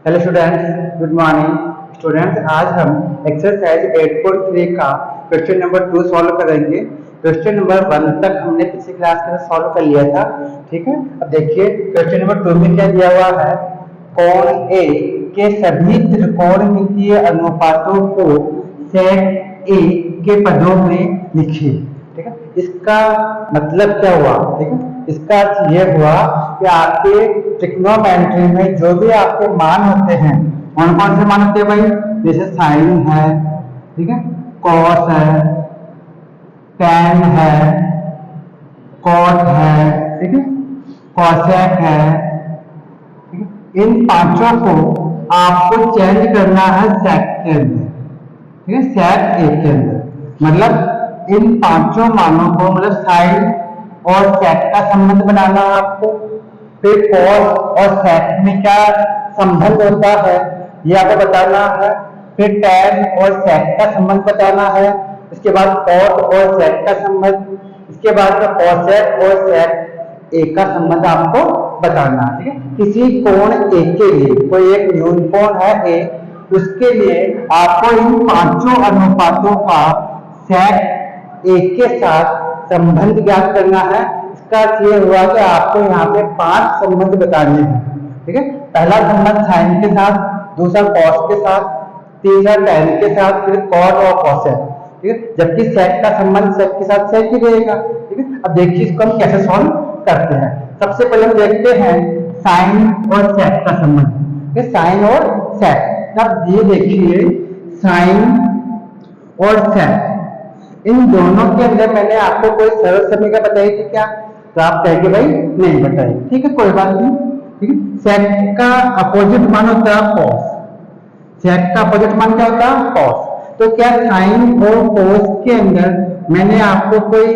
Hello students, good morning. Students, आज हम exercise 8.3 का क्वेश्चन नंबर 2 सॉल्व करेंगे। क्वेश्चन नंबर 1 तक हमने पिछली क्लास में सॉल्व कर लिया था। ठीक है, अब देखिए क्वेश्चन नंबर 2 में क्या दिया हुआ है। कोण ए के सभी त्रिकोणमितीय अनुपातों को सेट ए के पदों में लिखिए। ठीक है, इसका मतलब क्या हुआ। ठीक है, इसका अर्थ ये हुआ कि आपके ट्रिग्नोमेट्री में जो भी आपके मान होते हैं, कौन कौन से मान होते हैं भाई, जैसे साइन है, ठीक है, कॉस है, टैन है, कॉट है, ठीक है, कॉसेक है, ठीक है, इन पांचों को आपको चेंज करना है सेक के अंदर। ठीक है, सेक ए के अंदर, मतलब इन पांचों मानों को, मतलब साइन और सेक का संबंध बनाना है आपको। फिर कॉस और सेक में क्या संबंध होता है ये आपको बताना है। फिर टैन और सेक का संबंध बताना है। इसके बाद कॉट और सेक का संबंध, इसके बाद में कॉसेक और सेक ए का संबंध आपको बताना है। ठीक है, किसी कोण ए के लिए, कोई एक न्यून कोण है ए, उसके लिए आपको इन पांचों अनुपातों का सेक ए के साथ संबंध ज्ञात करना है। इसका अर्थ ये हुआ कि आपको यहाँ पे 5 संबंध बताने हैं। ठीक है, पहला संबंध साइन के साथ, दूसरा कॉस के साथ, तीसरा टैन के साथ, फिर कॉट और कॉसेक। ठीक है, जबकि सेक का संबंध सेक के साथ सेक ही रहेगा। ठीक है, अब देखिए इसको हम कैसे सॉल्व करते हैं। सबसे पहले हम देखते हैं साइन और सेक का संबंध। साइन और सेक, अब ये देखिए साइन और सेक, इन दोनों के अंदर मैंने आपको कोई सरल समीकरण बताई थी क्या, तो आप कहेंगे भाई नहीं बताई। ठीक है, कोई बात नहीं। ठीक है, सेक का अपोजिट मान होता है कॉस। सेक का अपोजिट मान क्या होता है, कॉस। तो क्या साइन और कॉस के अंदर मैंने आपको कोई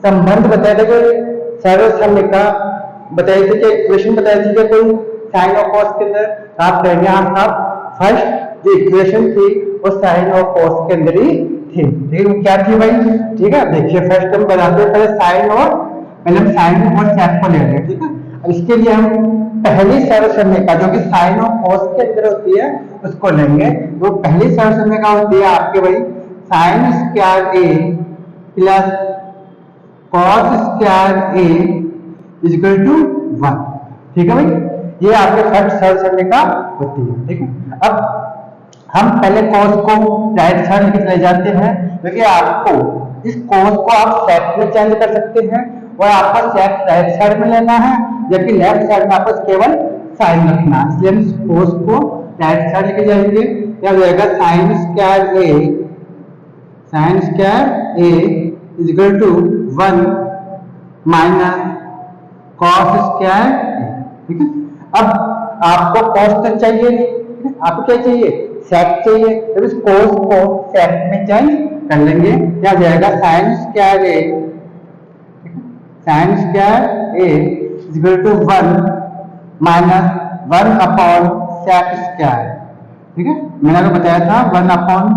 संबंध बताया था, कोई सरल समीकरण बताई थी, क्या इक्वेशन बताई थी क्या कोई साइन और कॉस के अंदर? आप कहेंगे हाँ साहब, फर्स्ट जो इक्वेशन थी वो साइन और कॉस के अंदर ही थी। ठीक है, क्या थी भाई? ठीक है, देखिए फर्स्ट हम बनाते हैं, पहले साइन और, पहले हम साइन और सेक को ले लेंगे। ठीक है, अब इसके लिए हम पहली सरल समीकरण जो कि साइन और कॉस के अंदर होती है उसको लेंगे। तो पहली सरल समीकरण होती है आपके भाई sine square A plus cos square A equal to 1। ठीक है भाई, ये आपके फर्स्ट सरल समीकरण होती है। ठीक है, अब हम पहले कॉस को राइट साइड लेके चले जाते हैं, क्योंकि आपको इस कॉस को आप सेक में चेंज कर सकते हैं और आपको सेक राइट साइड में लेना है, जबकि लेफ्ट साइड में आपको केवल साइन रखना है। इसलिए हम इस कॉस को राइट साइड लेके जाएंगे। क्या हो जाएगा, sine square A, sine square A is equal to 1 minus cos square A. ठीक है, अब आपको कॉस तो चाहिए नहीं, आपको क्या चाहिए, सेक चाहिए। तो इस कॉस को सेक में चेंज कर लेंगे। क्या हो जाएगा, sine square A, sine square A is equal to 1 minus 1 upon sec square. ठीक है, मैंने आपको बताया था 1 अपॉन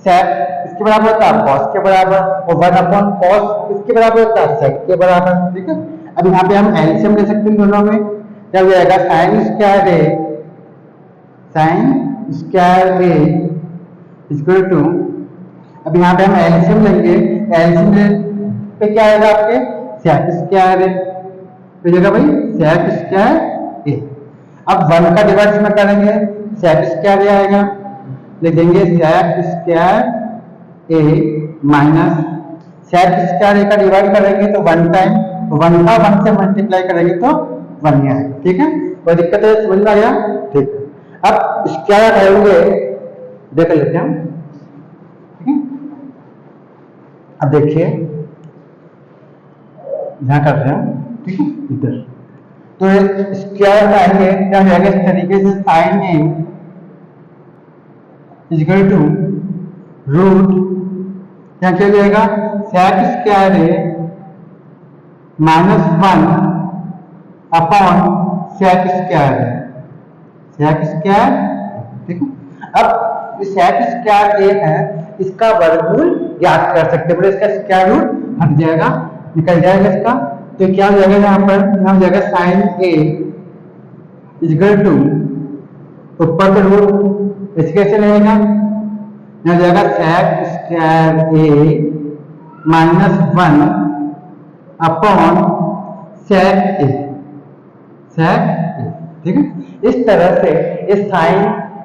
सेक इसके बराबर होता है कॉस के बराबर, और 1 अपॉन कॉस इसके बराबर होता है सेक के बराबर। ठीक है, अब यहाँ पे हम एलसीएम ले सकते हैं दोनों में। क्या हो जाएगा, sine square A, sine square A equal to, अब यहाँ पे हम एलसीएम लेंगे। एलसीएम पे क्या आएगा आपके, सेक स्क्वायर ए, तो जगह भाई सेक स्क्वायर ए। अब 1 का डिवाइड में करेंगे, सेक स्क्वायर ए आएगा, लिख देंगे सेक square A minus sec square ए का डिवाइड करेंगे तो 1 टाइम, 1 का 1 से मल्टीप्लाई करेंगे तो 1 ही आएगा। ठीक है, कोई दिक्कत है, समझ में आ गया? ठीक है, अब स्क्वायर रहेंगे, देख लेते हैं हम। ठीक है, अब देखिए यहां करते हैं। ठीक है, इधर तो स्क्वायर आएंगे, क्या जाएगा इस तरीके से, sine A is equal to root, क्या क्या जाएगा, sec square A minus 1 upon sec square A, sec square. ठीक है, अब सेक स्क्वायर ए है, इसका वर्गमूल ज्ञात कर सकते हैं। इसका स्क्वायर रूट हट जाएगा, निकल जाएगा इसका, तो क्या हो जाएगा यहाँ पर, यहाँ हो जाएगा sine A is equal to ऊपर का रूट इस कैसे रहेगा, यहाँ जाएगा sec square a minus 1 upon sec a, sec a, ठीक है। इस तरह से इस साइन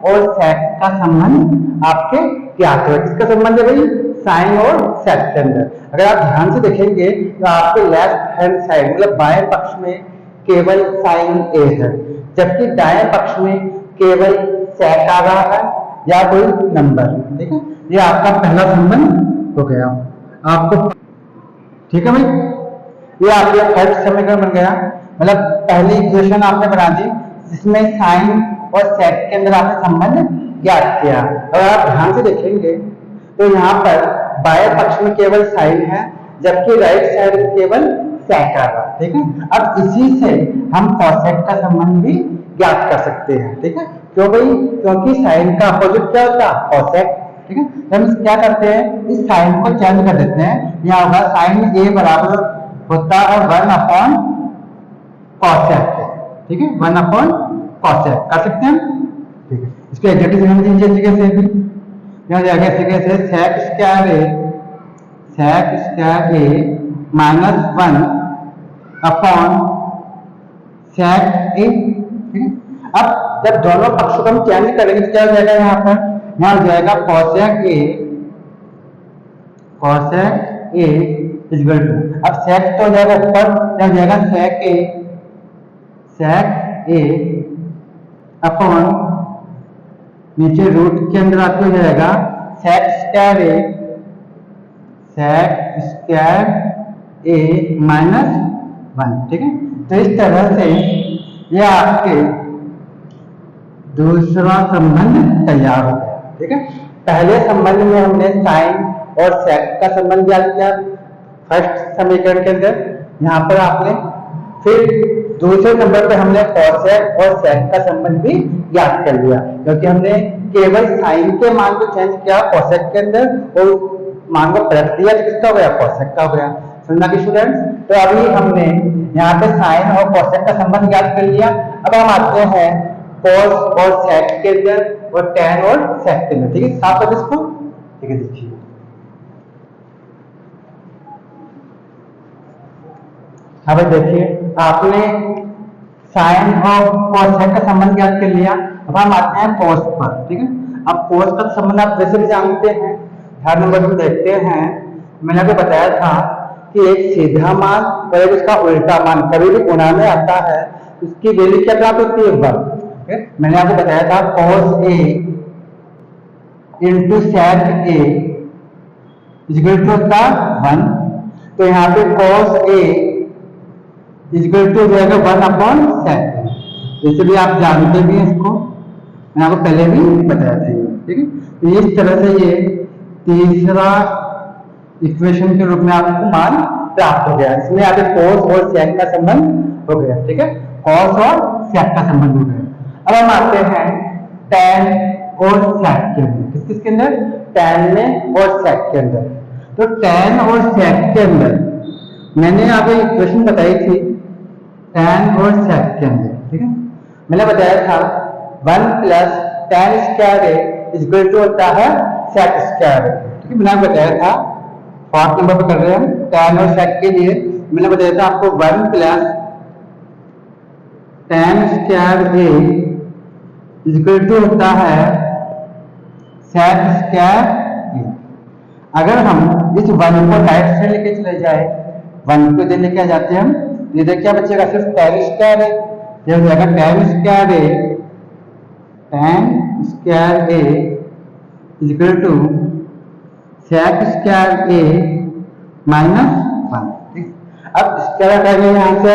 और sec का संबंध आपके ज्ञात है। किसका संबंध है भाई, साइन और sec के अंदर। अगर आप ध्यान से देखेंगे तो आपके लेफ्ट हैंड साइड मतलब बाएं पक्ष में केवल साइन a है, जबकि दाएं पक्ष में केवल sec आ रहा है या कोई नंबर, ठीक है। ये आपका पहला संबंध हो गया आपको, ठीक है भाई। ये आपका थर्ड समीकरण बन गया, मतलब पहली इक्वेशन आपने बना दी जिसमें साइन और sec के अंदर आपने संबंध ज्ञात किया। अगर आप ध्यान से देखेंगे तो यहाँ पर बाएं पक्ष में केवल साइन है, जबकि राइट साइड में केवल sec आ रहा है, ठीक है। अब इसी से हम cosec का संबंध भी ज्ञात कर सकते हैं, ठीक है। क्यों भाई, क्योंकि साइन का अपोजिट क्या होता है, cosec, ठीक है। तो हम क्या करते हैं, इस साइन को चेंज कर देते हैं। यहाँ होगा साइन a बराबर होता है 1 अपॉन cosec, ठीक है, 1 अपॉन cosec कर सकते हैं, ठीक है। इसको एग्जैक्टली समझ लीजिए इसी कैसे भी, यहाँ जाएगा इसी कैसे sec square a minus 1 upon sec a, ठीक है। अब जब दोनों पक्षों को हम चेंज करेंगे तो क्या हो जाएगा, यहाँ पर यहाँ हो जाएगा cosec a इक्वल टू, अब sec तो हो जाएगा ऊपर, क्या हो जाएगा sec a अपॉन नीचे रूट के अंदर आपको हो जाएगा sec स्क्वायर a माइनस 1, ठीक है। तो इस तरह से ये आपके दूसरा संबंध तैयार हो गया, ठीक है। पहले संबंध में हमने साइन और sec का संबंध ज्ञात किया फर्स्ट समीकरण के अंदर, यहाँ पर आपने फिर दूसरे नंबर पे हमने cosec और sec का संबंध भी ज्ञात कर लिया, क्योंकि हमने केवल साइन के मान को चेंज किया cosec के अंदर और मान को पलट दिया तो किसका हो गया, cosec का हो गया। समझना कि स्टूडेंट्स, तो अभी हमने यहाँ पे साइन और cosec का संबंध ज्ञात कर लिया। अब हम आते हैं cos और sec के अंदर और tan और sec के अंदर, ठीक है। साफ कर इसको, ठीक है। देखिए अब देखिए आपने साइन और cos sec का संबंध ज्ञात कर लिया। अब हम आते हैं cos पर, ठीक है। अब cos का संबंध आप वैसे भी जानते हैं, हर नंबर में देखते हैं। मैंने आपको बताया था कि एक सीधा मान और एक उसका उल्टा मान कभी भी गुणा में आता है, उसकी वैल्यू क्या प्राप्त होती है, वर्ग। मैंने आपको बताया था cos a into sec a equal to होता 1, तो यहाँ पे cos a इक्वल टू हो जाएगा 1 अपॉन sec, जैसे भी आप जानते भी हैं इसको, मैंने आपको पहले भी बताया था, ठीक है। तो इस तरह से ये तीसरा इक्वेशन के रूप में आपको मान प्राप्त हो गया। इसमें आपके cos और sec का संबंध हो गया, ठीक है। cos और sec का संबंध हो गया। अब हम आते हैं tan और sec के अंदर, किसके अंदर, tan में और sec के अंदर। तो tan और sec के अंदर मैंने आपको इक्वेशन बताई थी tan और sec के अंदर, ठीक है। मैंने बताया था 1 plus tan square a equal to होता है sec स्क्वायर, ठीक है। मैंने आपको बताया था, फोर्थ नंबर पे कर रहे हैं tan और sec के लिए। मैंने बताया था आपको 1 plus tan square a equal to होता है sec स्क्वायर a। अगर हम इस 1 को राइट साइड लेके चले जाए, 1 को इधर लेके आ जाते हैं हम, इधर क्या बचेगा, सिर्फ tan स्क्वायर a, ये हो जाएगा tan square a equal to sec square a minus 1, ठीक। अब इसका करेंगे यहाँ से,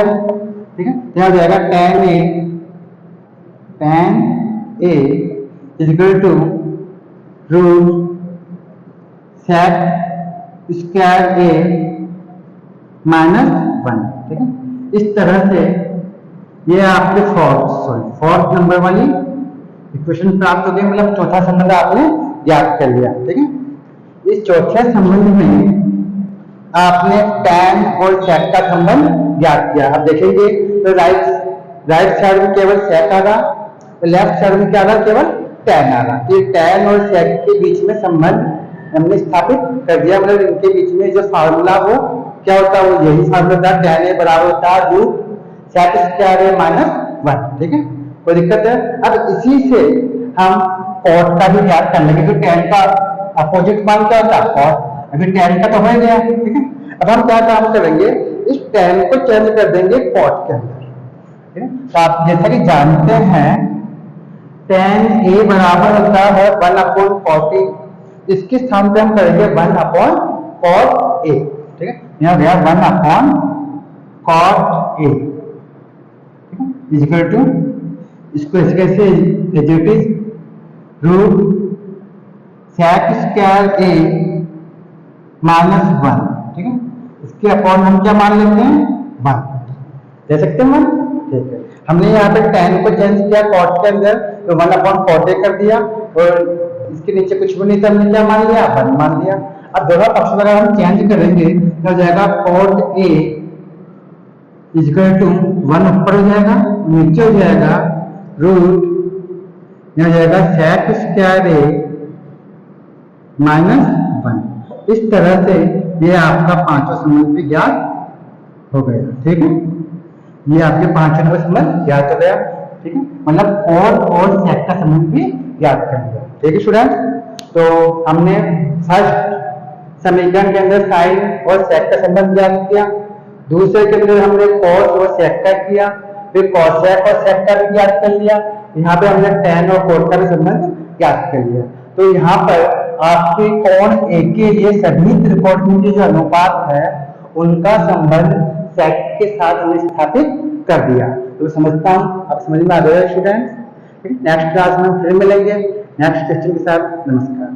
ठीक है। क्या हो जाएगा tan a equal to root sec square a minus 1, ठीक है। इस तरह से ये आपके फोर्थ नंबर वाली इक्वेशन प्राप्त हो गई, मतलब चौथा संबंध आपने ज्ञात कर लिया, ठीक है। इस चौथे संबंध में आपने tan और sec का संबंध ज्ञात किया। अब देखेंगे तो राइट साइड में केवल sec आ रहा तो लेफ्ट साइड में क्या आ रहा, केवल tan आ रहा। तो tan और sec के बीच में संबंध हमने स्थापित कर दिया, मतलब इनके बीच में जो फार्मूला वो क्या होता है, वो यही फार्मूला था, tan a बराबर होता है root sec square a minus 1। ठीक है, कोई दिक्कत है? अब इसी से हम cot का भी याद कर लेंगे, तो tan का अपोजिट मान क्या होता है, cot। अभी tan का तो हो गया, ठीक है। अब हम क्या काम करेंगे, इस tan को चेंज कर देंगे cot के अंदर। तो आप जैसा कि जानते हैं tan a बराबर होता है 1/cot a, इसके स्थान पे हम करेंगे 1/cot a। ठीक है, यहाँ गया 1/cot a, इक्वल टू, इसको ऐसे कैसे as it is root sec square a minus 1। ठीक है, इसके अपॉन हम क्या मान लेते हैं, 1 दे सकते हैं 1। ठीक है, हमने यहाँ पे tan को चेंज किया cot के अंदर, तो 1/cot a कर दिया, और इसके नीचे कुछ भी नहीं था, हमने क्या मान लिया, 1 मान लिया। अब दोनों पक्ष अगर हम चेंज करेंगे तो हो जाएगा cot a इक्वल टू 1 ऊपर हो जाएगा, नीचे हो जाएगा रूट, यहाँ जाएगा sec स्क्वायर a माइनस 1। इस तरह से ये आपका पांचों संबंध भी ज्ञात हो गया। ठीक है, ये आपके पांचों नंबर संबंध ज्ञात हो गया। ठीक है, मतलब cot और sec का संबंध भी ज्ञात कर दिया। ठीक है स्टूडेंट, तो हमने फर्स्ट समीकरण के अंदर साइन और sec का संबंध ज्ञात किया, दूसरे के अंदर हमने cos और sec का किया, फिर cos sec और sec का भी ज्ञात कर लिया, यहाँ पे हमने tan और cot का भी संबंध ज्ञात कर लिया। तो यहाँ पर आपके कोण A के लिए सभी त्रिकोण के जो अनुपात है उनका संबंध sec के साथ हमने स्थापित कर दिया। तो समझता हूँ आप समझ में आ गया स्टूडेंट्स। नेक्स्ट क्लास में फिर मिलेंगे नेक्स्ट क्वेश्चन के साथ। नमस्कार।